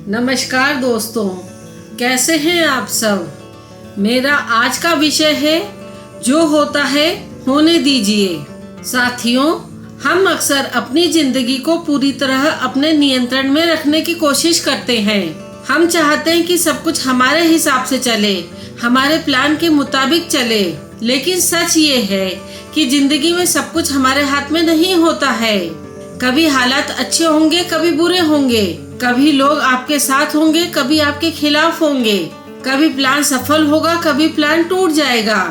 नमस्कार दोस्तों, कैसे हैं आप सब। मेरा आज का विषय है जो होता है होने दीजिए। साथियों, हम अक्सर अपनी जिंदगी को पूरी तरह अपने नियंत्रण में रखने की कोशिश करते हैं। हम चाहते हैं कि सब कुछ हमारे हिसाब से चले, हमारे प्लान के मुताबिक चले। लेकिन सच ये है कि जिंदगी में सब कुछ हमारे हाथ में नहीं होता है। कभी हालात अच्छे होंगे, कभी बुरे होंगे, कभी लोग आपके साथ होंगे, कभी आपके खिलाफ होंगे, कभी प्लान सफल होगा, कभी प्लान टूट जाएगा।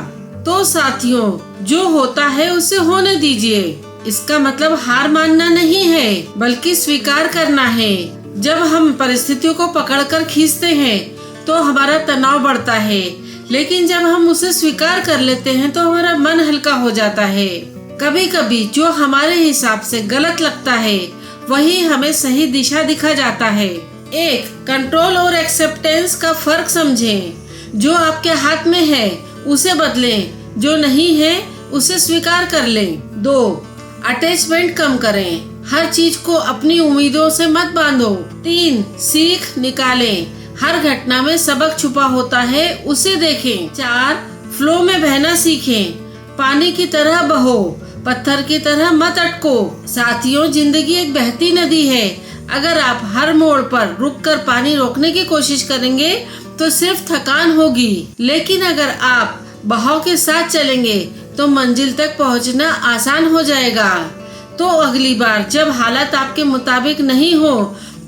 तो साथियों, जो होता है उसे होने दीजिए। इसका मतलब हार मानना नहीं है, बल्कि स्वीकार करना है। जब हम परिस्थितियों को पकड़कर खींचते हैं तो हमारा तनाव बढ़ता है, लेकिन जब हम उसे स्वीकार कर लेते हैं तो हमारा मन हल्का हो जाता है। कभी कभी जो हमारे हिसाब से गलत लगता है वही हमें सही दिशा दिखा जाता है। एक, कंट्रोल और एक्सेप्टेंस का फर्क समझें। जो आपके हाथ में है उसे बदलें, जो नहीं है उसे स्वीकार कर लें। 2, अटैचमेंट कम करें। हर चीज को अपनी उम्मीदों से मत बांधो। 3, सीख निकालें। हर घटना में सबक छुपा होता है, उसे देखें। 4, फ्लो में बहना सीखें। पानी की तरह बहो, पत्थर की तरह मत अटको। साथियों, जिंदगी एक बहती नदी है। अगर आप हर मोड़ पर रुककर पानी रोकने की कोशिश करेंगे तो सिर्फ थकान होगी, लेकिन अगर आप बहाव के साथ चलेंगे तो मंजिल तक पहुंचना आसान हो जाएगा। तो अगली बार जब हालात आपके मुताबिक नहीं हो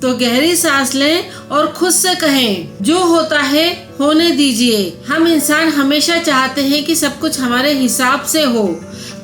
तो गहरी सांस लें और खुद से कहें, जो होता है होने दीजिए। हम इंसान हमेशा चाहते हैं कि सब कुछ हमारे हिसाब से हो।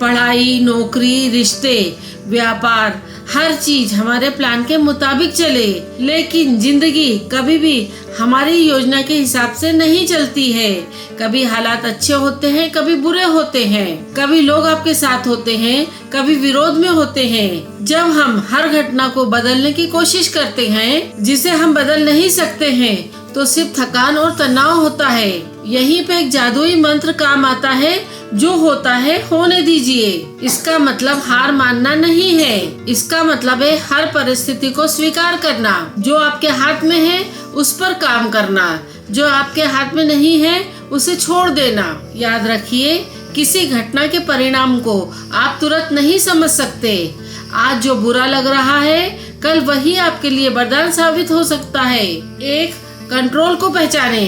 पढ़ाई, नौकरी, रिश्ते, व्यापार, हर चीज हमारे प्लान के मुताबिक चले। लेकिन जिंदगी कभी भी हमारी योजना के हिसाब से नहीं चलती है। कभी हालात अच्छे होते हैं, कभी बुरे होते हैं। कभी लोग आपके साथ होते हैं, कभी विरोध में होते हैं। जब हम हर घटना को बदलने की कोशिश करते हैं जिसे हम बदल नहीं सकते हैं, तो सिर्फ थकान और तनाव होता है। यहीं पे एक जादुई मंत्र काम आता है, जो होता है होने दीजिए। इसका मतलब हार मानना नहीं है, इसका मतलब है हर परिस्थिति को स्वीकार करना। जो आपके हाथ में है उस पर काम करना, जो आपके हाथ में नहीं है उसे छोड़ देना। याद रखिए, किसी घटना के परिणाम को आप तुरंत नहीं समझ सकते। आज जो बुरा लग रहा है, कल वही आपके लिए वरदान साबित हो सकता है। 1, कंट्रोल को पहचाने।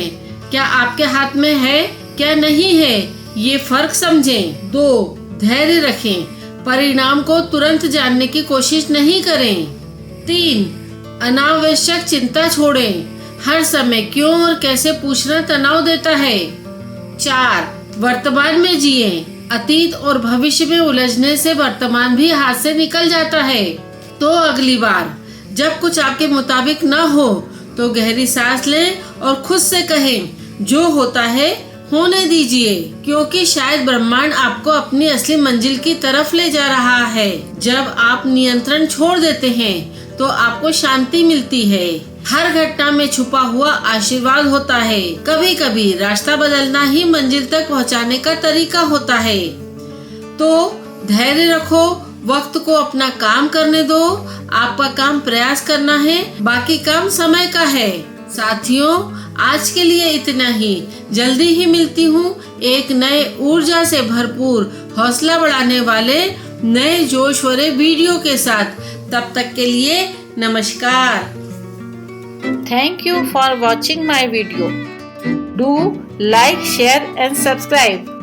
क्या आपके हाथ में है, क्या नहीं है, ये फर्क समझें। 2, धैर्य रखें। परिणाम को तुरंत जानने की कोशिश नहीं करें। 3, अनावश्यक चिंता छोड़ें। हर समय क्यों और कैसे पूछना तनाव देता है। 4, वर्तमान में जिए। अतीत और भविष्य में उलझने से वर्तमान भी हाथ से निकल जाता है। तो अगली बार जब कुछ आपके मुताबिक न हो तो गहरी सांस लें और खुद से कहें, जो होता है होने दीजिए, क्योंकि शायद ब्रह्मांड आपको अपनी असली मंजिल की तरफ ले जा रहा है। जब आप नियंत्रण छोड़ देते हैं तो आपको शांति मिलती है। हर घटना में छुपा हुआ आशीर्वाद होता है। कभी कभी रास्ता बदलना ही मंजिल तक पहुंचाने का तरीका होता है। तो धैर्य रखो, वक्त को अपना काम करने दो। आपका काम प्रयास करना है, बाकी काम समय का है। साथियों, आज के लिए इतना ही। जल्दी ही मिलती हूँ एक नए ऊर्जा से भरपूर, हौसला बढ़ाने वाले नए जोश भरे वीडियो के साथ। तब तक के लिए नमस्कार। Thank you for watching my video. Do like, share and subscribe.